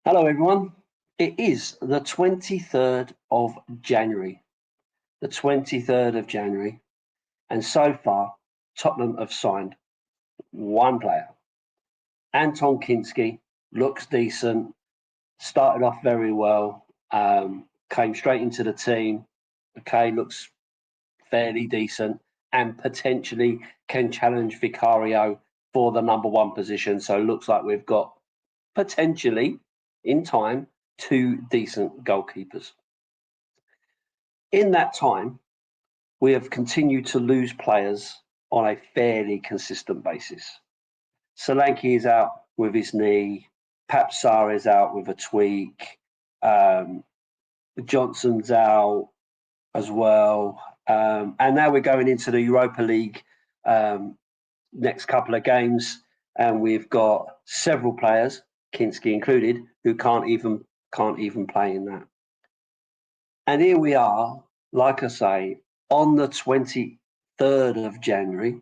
Hello, everyone. It is the 23rd of January. The 23rd of January. And so far, Tottenham have signed one player. Anton Kinski looks decent, started off very well, came straight into the team. Okay, looks fairly decent and potentially can challenge Vicario for the number one position. So looks like we've got potentially in time two decent goalkeepers. In that time, we have continued to lose players on a fairly consistent basis. Solanke is out with his knee. Papsar is out with a tweak. Johnson's out as well. And now we're going into the Europa League next couple of games, and we've got several players, Kinski included, who can't even play in that. And here we are, like I say, on the 23rd of January,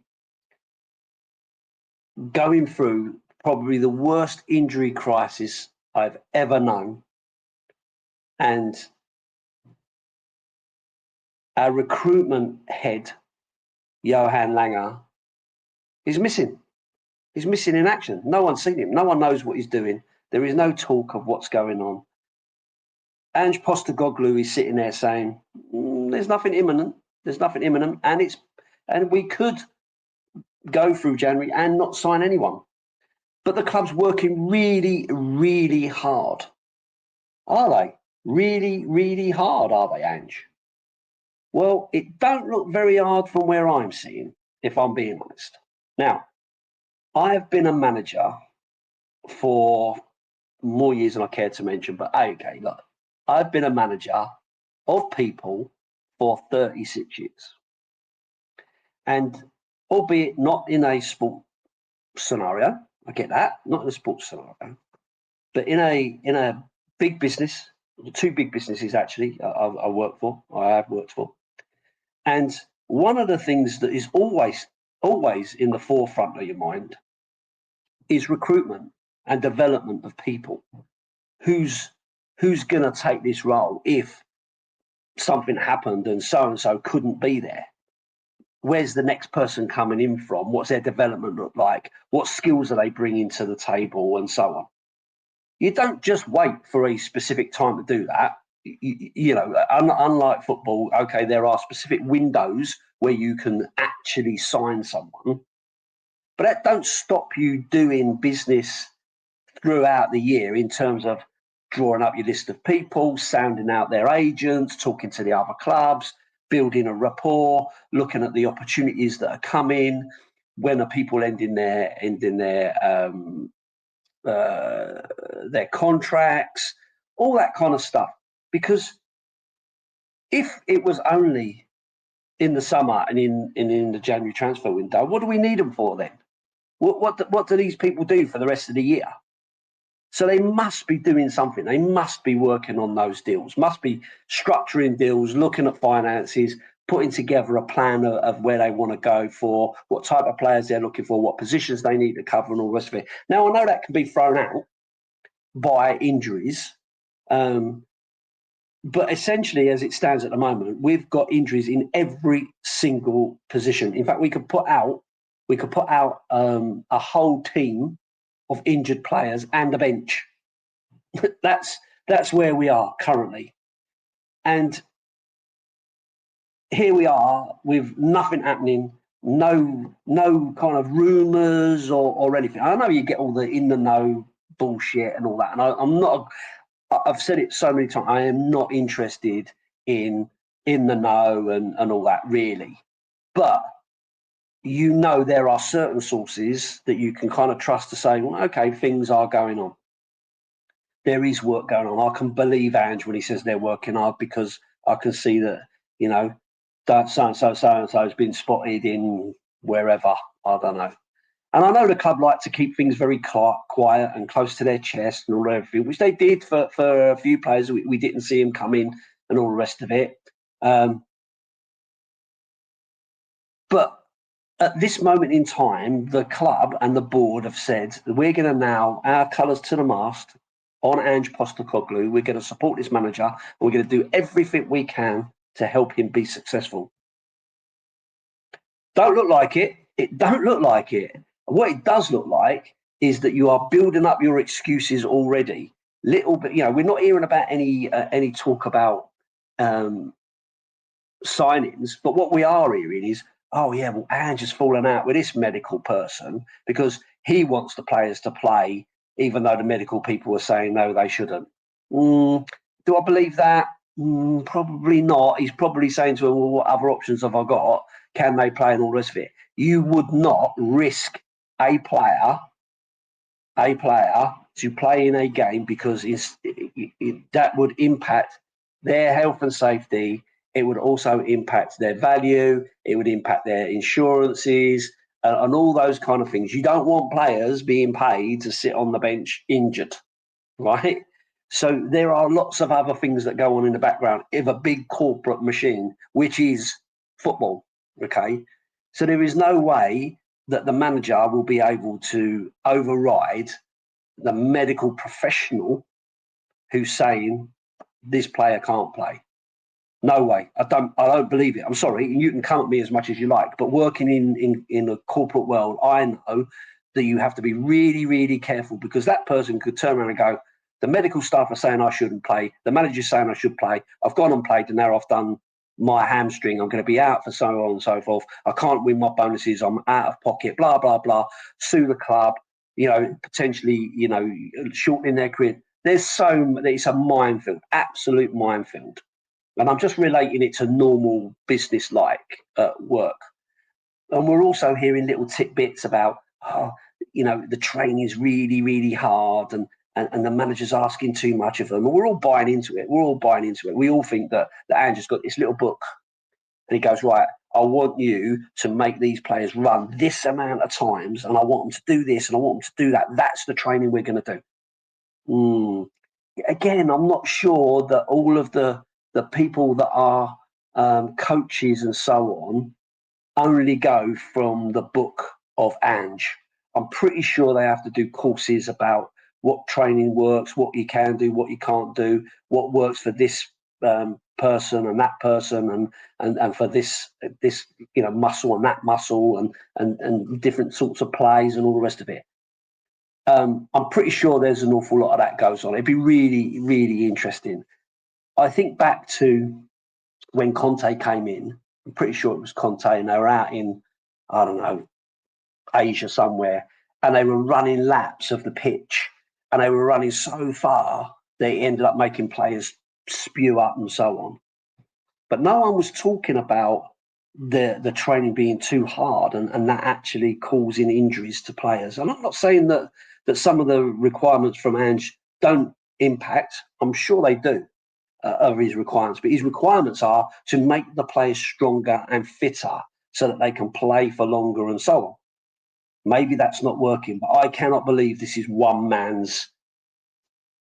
going through probably the worst injury crisis I've ever known. And our recruitment head, Johan Langer, is missing. He's missing in action. No one's seen him. No one knows what he's doing. There is no talk of what's going on. Ange Postecoglou is sitting there saying, "There's nothing imminent. There's nothing imminent, and we could go through January and not sign anyone." But the club's working really, really hard. Are they? Really, really hard, are they, Ange? Well, it don't look very hard from where I'm sitting, if I'm being honest. Now, I have been a manager for more years than I care to mention, but okay, look, I've been a manager of people for 36 years. And albeit not in a sport scenario, I get that, not in a sports scenario, but in a big business, two big businesses actually I have worked for. And one of the things that is always in the forefront of your mind is recruitment and development of people. Who's going to take this role if something happened and so couldn't be there? Where's the next person coming in from? What's their development look like? What skills are they bringing to the table, and so on? You don't just wait for a specific time to do that. Unlike football, okay, there are specific windows where you can actually sign someone, but that don't stop you doing business throughout the year in terms of drawing up your list of people, sounding out their agents, talking to the other clubs, building a rapport, looking at the opportunities that are coming, when are people ending their contracts, all that kind of stuff. Because if it was only in the summer and in the January transfer window, what do we need them for then? What do these people do for the rest of the year? So they must be doing something. They must be working on those deals, must be structuring deals, looking at finances, putting together a plan of where they want to go for, what type of players they're looking for, what positions they need to cover, and all the rest of it. Now, I know that can be thrown out by injuries, but essentially, as it stands at the moment, we've got injuries in every single position. In fact, we could put out a whole team of injured players and a bench. That's where we are currently. And here we are with nothing happening, no kind of rumours or anything. I know you get all the in the know bullshit and all that, and I've said it so many times, I am not interested in the know and all that, really. But there are certain sources that you can kind of trust to say, well, okay, things are going on. There is work going on. I can believe Ange when he says they're working hard, because I can see that, so-and-so has been spotted in wherever, I don't know. And I know the club like to keep things very quiet and close to their chest and all everything, which they did for a few players. We didn't see him come in and all the rest of it. But at this moment in time, the club and the board have said, we're going to now, our colours to the mast, on Ange Postecoglou. We're going to support this manager, and we're going to do everything we can to help him be successful. Don't look like it. It don't look like it. What it does look like is that you are building up your excuses already. Little bit, we're not hearing about any talk about signings, but what we are hearing is, oh yeah, well, Ange has fallen out with this medical person because he wants the players to play, even though the medical people are saying no, they shouldn't. Do I believe that? Probably not. He's probably saying to them, well, what other options have I got? Can they play and all the rest of it? You would not risk a player to play in a game because that would impact their health and safety. It would also impact their value. It would impact their insurances and all those kind of things. You don't want players being paid to sit on the bench injured, right? So there are lots of other things that go on in the background of a big corporate machine, which is football, okay? So there is no way that the manager will be able to override the medical professional who's saying this player can't play. No way. I don't believe it. I'm sorry. You can come at me as much as you like, but working in a corporate world, I know that you have to be really, really careful because that person could turn around and go, the medical staff are saying I shouldn't play. The manager's saying I should play. I've gone and played and now I've done my hamstring. I'm going to be out for so on and so forth. I can't win my bonuses. I'm out of pocket, blah, blah, blah. Sue the club, potentially, shortening their career. It's a minefield, absolute minefield. And I'm just relating it to normal business-like work. And we're also hearing little tidbits about, the training is really, really hard and the manager's asking too much of them. And we're all buying into it. We all think that Ange has got this little book and he goes, right, I want you to make these players run this amount of times and I want them to do this and I want them to do that. That's the training we're going to do. Again, I'm not sure that all of the people that are coaches and so on only go from the book of Ange. I'm pretty sure they have to do courses about what training works, what you can do, what you can't do, what works for this person and that person and for this muscle and that muscle and different sorts of plays and all the rest of it. I'm pretty sure there's an awful lot of that goes on. It'd be really, really interesting. I think back to when Conte came in. I'm pretty sure it was Conte, and they were out in, I don't know, Asia somewhere, and they were running laps of the pitch, and they were running so far they ended up making players spew up and so on. But no one was talking about the training being too hard and that actually causing injuries to players. And I'm not saying that some of the requirements from Ange don't impact. I'm sure they do. Of his requirements, but his requirements are to make the players stronger and fitter so that they can play for longer and so on. Maybe that's not working, but I cannot believe this is one man's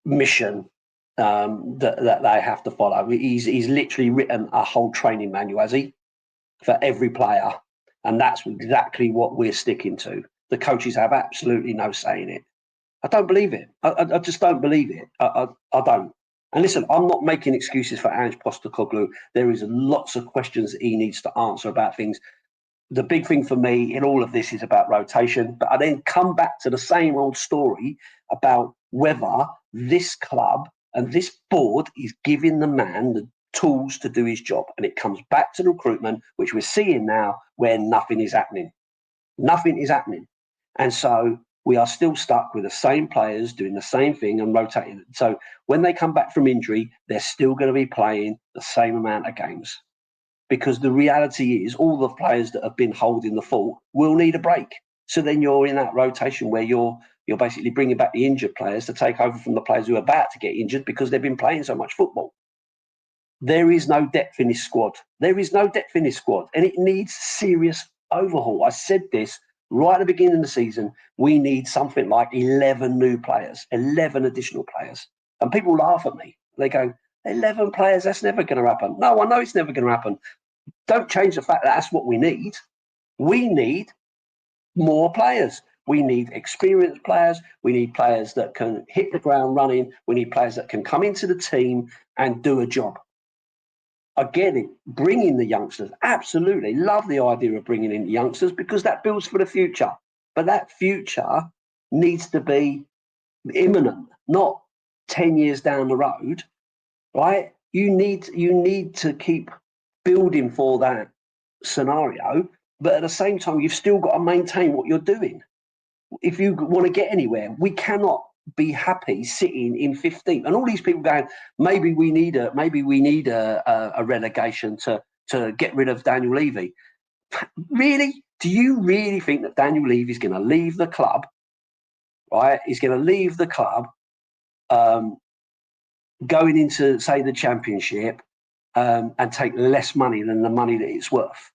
mission that they have to follow. He's literally written a whole training manual, has he, for every player, and that's exactly what we're sticking to. The coaches have absolutely no say in it. I don't believe it. I just don't believe it. I don't. And listen, I'm not making excuses for Ange Postecoglou. There is lots of questions that he needs to answer about things. The big thing for me in all of this is about rotation. But I then come back to the same old story about whether this club and this board is giving the man the tools to do his job. And it comes back to the recruitment, which we're seeing now where nothing is happening. Nothing is happening. And so we are still stuck with the same players doing the same thing and rotating. So when they come back from injury, they're still going to be playing the same amount of games because the reality is all the players that have been holding the fort will need a break. So then you're in that rotation where you're basically bringing back the injured players to take over from the players who are about to get injured because they've been playing so much football. There is no depth in this squad. And it needs serious overhaul. I said this right at the beginning of the season. We need something like 11 new players, 11 additional players. And people laugh at me. They go, 11 players, that's never going to happen. No, I know it's never going to happen. Don't change the fact that that's what we need. We need more players. We need experienced players. We need players that can hit the ground running. We need players that can come into the team and do a job. I get it. Bringing the youngsters, absolutely. Love the idea of bringing in the youngsters because that builds for the future. But that future needs to be imminent, not 10 years down the road, right? You need to keep building for that scenario, but at the same time, you've still got to maintain what you're doing. If you want to get anywhere, we cannot be happy sitting in 15th. And all these people going, maybe we need a relegation to get rid of Daniel Levy. Really? Do you really think that Daniel Levy is going to leave the club? Right? He's going to leave the club, going into, say, the Championship, and take less money than the money that it's worth.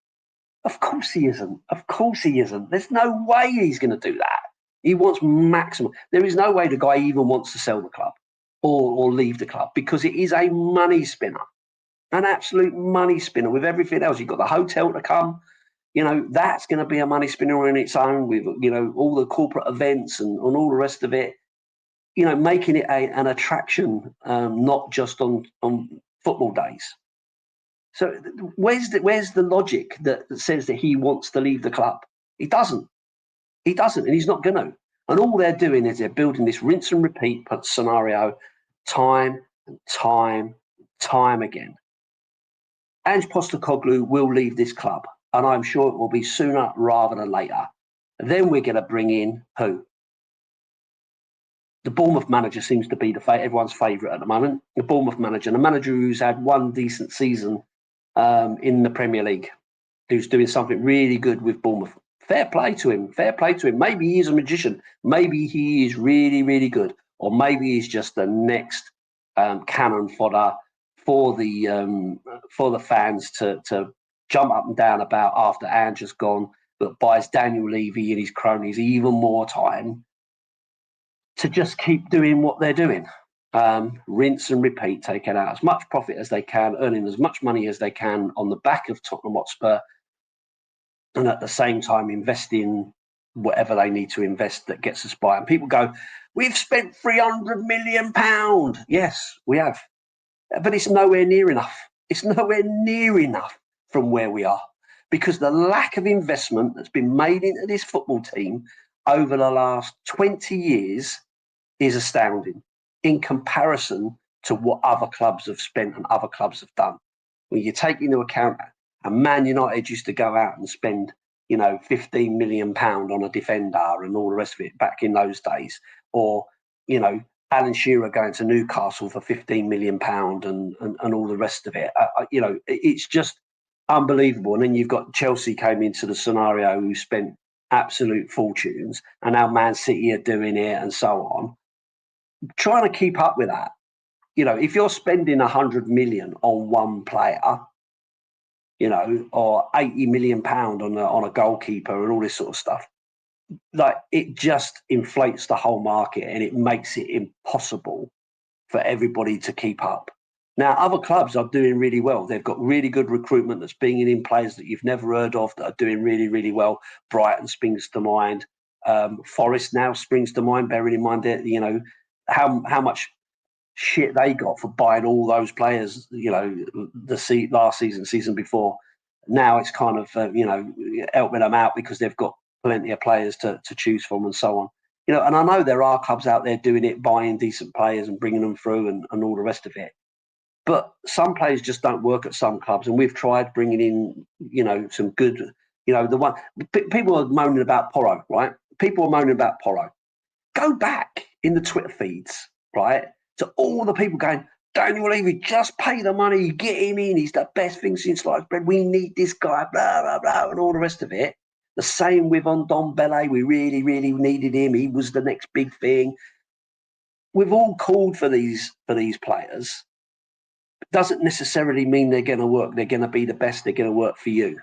Of course he isn't. Of course he isn't. There's no way he's going to do that. He wants maximum. There is no way the guy even wants to sell the club or leave the club because it is a money spinner, an absolute money spinner with everything else. You've got the hotel to come. That's going to be a money spinner on its own with, all the corporate events and all the rest of it. Making it an attraction, not just on football days. So where's the logic that says that he wants to leave the club? He doesn't. He doesn't, and he's not going to. And all they're doing is they're building this rinse and repeat scenario time and time again. Ange Postecoglou will leave this club, and I'm sure it will be sooner rather than later. And then we're going to bring in who? The Bournemouth manager seems to be everyone's favourite at the moment. The Bournemouth manager, the manager who's had one decent season in the Premier League, who's doing something really good with Bournemouth. Fair play to him. Fair play to him. Maybe he is a magician. Maybe he is really, really good. Or maybe he's just the next cannon fodder for the fans to jump up and down about after Ange has gone, but buys Daniel Levy and his cronies even more time to just keep doing what they're doing. Rinse and repeat, taking out as much profit as they can, earning as much money as they can on the back of Tottenham Hotspur, and at the same time investing whatever they need to invest that gets us by. And people go, we've spent £300 million. Yes, we have. But it's nowhere near enough. It's nowhere near enough from where we are because the lack of investment that's been made into this football team over the last 20 years is astounding in comparison to what other clubs have spent and other clubs have done. When you take into account, and Man United used to go out and spend, £15 million on a defender and all the rest of it back in those days, or Alan Shearer going to Newcastle for £15 million and all the rest of it. It's just unbelievable. And then you've got Chelsea came into the scenario who spent absolute fortunes, and now Man City are doing it and so on. Trying to keep up with that. If you're spending 100 million on one player, or 80 million pound on a goalkeeper and all this sort of stuff, like it just inflates the whole market and it makes it impossible for everybody to keep up. Now, other clubs are doing really well. They've got really good recruitment that's bringing in players that you've never heard of that are doing really, really well. Brighton springs to mind. Forest now springs to mind, bearing in mind that, how much shit they got for buying all those players, last season before. Now it's kind of, helping them out because they've got plenty of players to choose from and so on. And I know there are clubs out there doing it, buying decent players and bringing them through and all the rest of it. But some players just don't work at some clubs. And we've tried bringing in, some good, people are moaning about Porro, right? People are moaning about Porro. Go back in the Twitter feeds, right? To all the people going, Daniel Levy, just pay the money, get him in. He's the best thing since sliced bread. We need this guy, blah, blah, blah, and all the rest of it. The same with Ndombele. We really, really needed him. He was the next big thing. We've all called for these players. It doesn't necessarily mean they're going to work. They're going to be the best. They're going to work for you.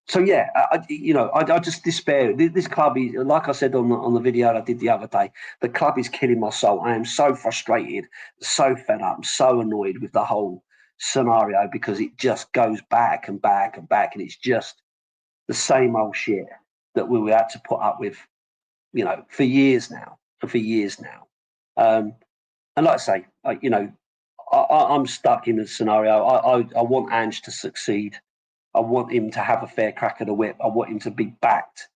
So yeah, I just despair. This club is, like I said on the video I did the other day, the club is killing my soul. I am so frustrated, so fed up, so annoyed with the whole scenario because it just goes back and back and back, and it's just the same old shit. that we had to put up with, for years now. And like I say, I'm stuck in a scenario. I want Ange to succeed. I want him to have a fair crack of the whip. I want him to be backed.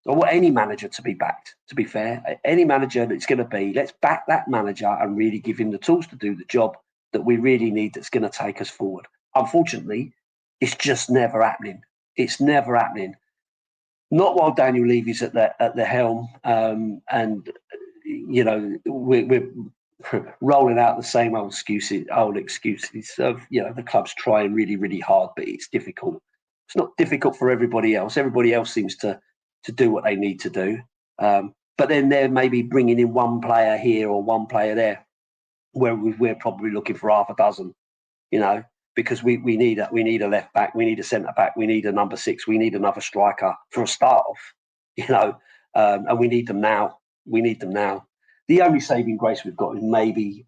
I want any manager to be backed, to be fair. Any manager that's going to be, let's back that manager and really give him the tools to do the job that we really need that's going to take us forward. Unfortunately, it's just never happening. It's never happening. Not while Daniel Levy's at the helm, and we're rolling out the same old excuses of the club's trying really, really hard, but it's difficult. It's not difficult for everybody else. Everybody else seems to do what they need to do, but then they're maybe bringing in one player here or one player there, where we're probably looking for half a dozen, because we need a left back, we need a centre back, we need a number 6, we need another striker for a start off, and we need them now. The only saving grace we've got is maybe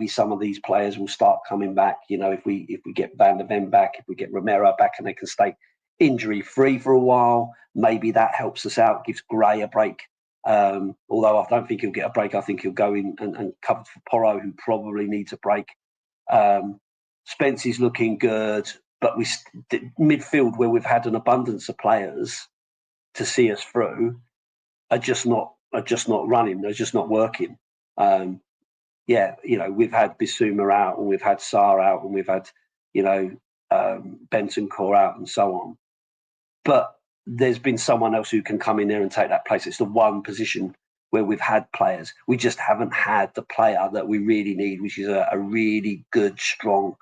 some of these players will start coming back. If we get Van der Ven back, if we get Romero back, and they can stay injury free for a while, maybe that helps us out, gives Gray a break. Although I don't think he'll get a break. I think he'll go in and cover for Porro, who probably needs a break. Spence is looking good, but midfield, where we've had an abundance of players to see us through, are just not running. They're just not working. We've had Bissouma out, and we've had Sarr out, and we've had Bentancur out, and so on. But there's been someone else who can come in there and take that place. It's the one position where we've had players. We just haven't had the player that we really need, which is a really good, strong,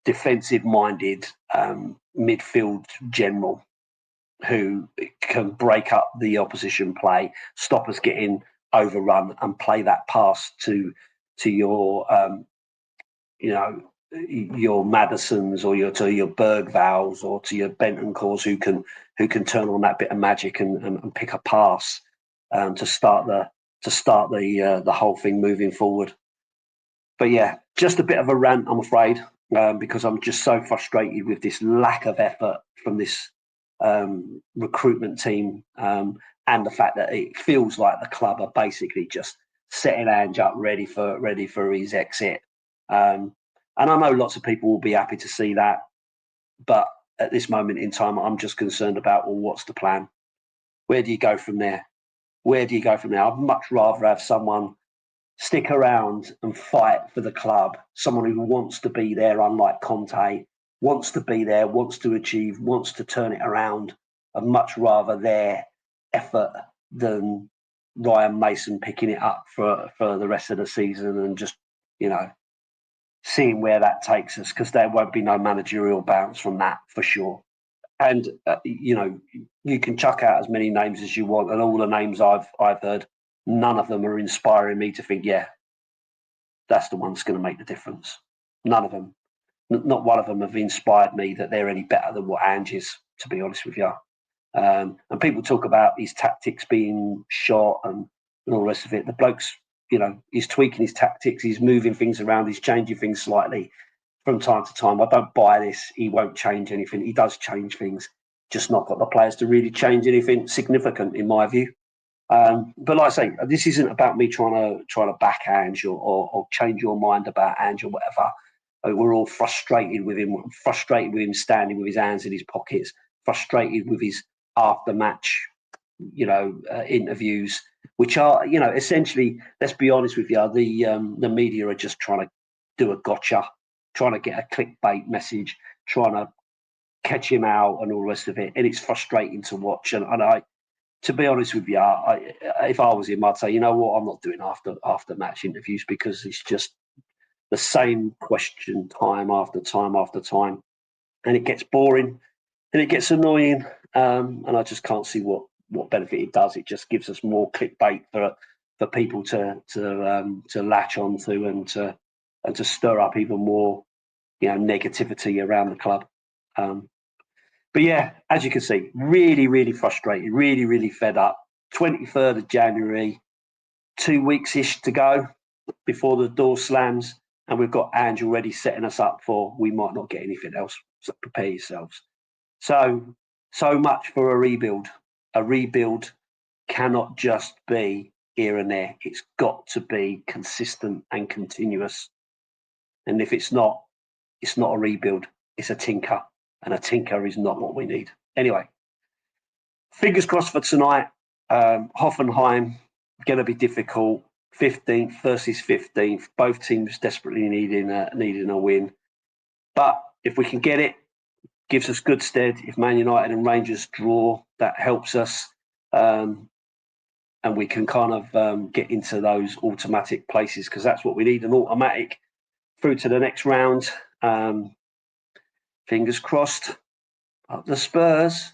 defensive-minded midfield general who can break up the opposition play, stop us getting overrun, and play that pass to your your Madisons, or to your Bergvals, or to your Bentancurs, who can turn on that bit of magic and pick a pass to start the whole thing moving forward. But yeah, just a bit of a rant, I'm afraid, because I'm just so frustrated with this lack of effort from this recruitment team, and the fact that it feels like the club are basically just setting Ange up ready for his exit. And I know lots of people will be happy to see that, but at this moment in time, I'm just concerned about, well, what's the plan? Where do you go from there? I'd much rather have someone stick around and fight for the club, someone who wants to be there, unlike Conte, wants to be there, wants to achieve, wants to turn it around. I'd much rather their effort than Ryan Mason picking it up for the rest of the season and just, seeing where that takes us, because there won't be no managerial bounce from that for sure. And you can chuck out as many names as you want, and all the names I've heard, none of them are inspiring me to think, yeah, that's the one that's going to make the difference. None of them, not one of them, have inspired me that they're any better than what Ange is, to be honest with you. And people talk about his tactics being shot and all the rest of it. The bloke's, he's tweaking his tactics, he's moving things around, he's changing things slightly from time to time. I don't buy this. He won't change anything. He does change things, just not got the players to really change anything significant, in my view. But like I say, this isn't about me trying to back Ange or change your mind about Ange or whatever. We're all frustrated with him. Frustrated with him standing with his hands in his pockets. Frustrated with his after-match, interviews, which are, essentially, let's be honest with you, the media are just trying to do a gotcha, trying to get a clickbait message, trying to catch him out and all the rest of it. And it's frustrating to watch. And I, to be honest with you, if I was him, I'd say, you know what, I'm not doing after match interviews, because it's just the same question time after time after time. And it gets boring and it gets annoying. And I just can't see what benefit it does. It just gives us more clickbait for people to latch onto and to stir up even more, negativity around the club. But yeah, as you can see, really, really frustrated, really, really fed up. 23rd of January, 2 weeks-ish to go before the door slams, and we've got Ange already setting us up for we might not get anything else. So prepare yourselves. So much for a rebuild. a rebuild cannot just be here and there. It's got to be consistent and continuous. And if it's not a rebuild, it's a tinker. And a tinker is not what we need. Anyway, fingers crossed for tonight. Hoffenheim, going to be difficult. 15th versus 15th. Both teams desperately needing a win. But if we can get it, gives us good stead. If Man United and Rangers draw, that helps us. And we can kind of get into those automatic places, because that's what we need, an automatic through to the next round. Fingers crossed. Up the Spurs.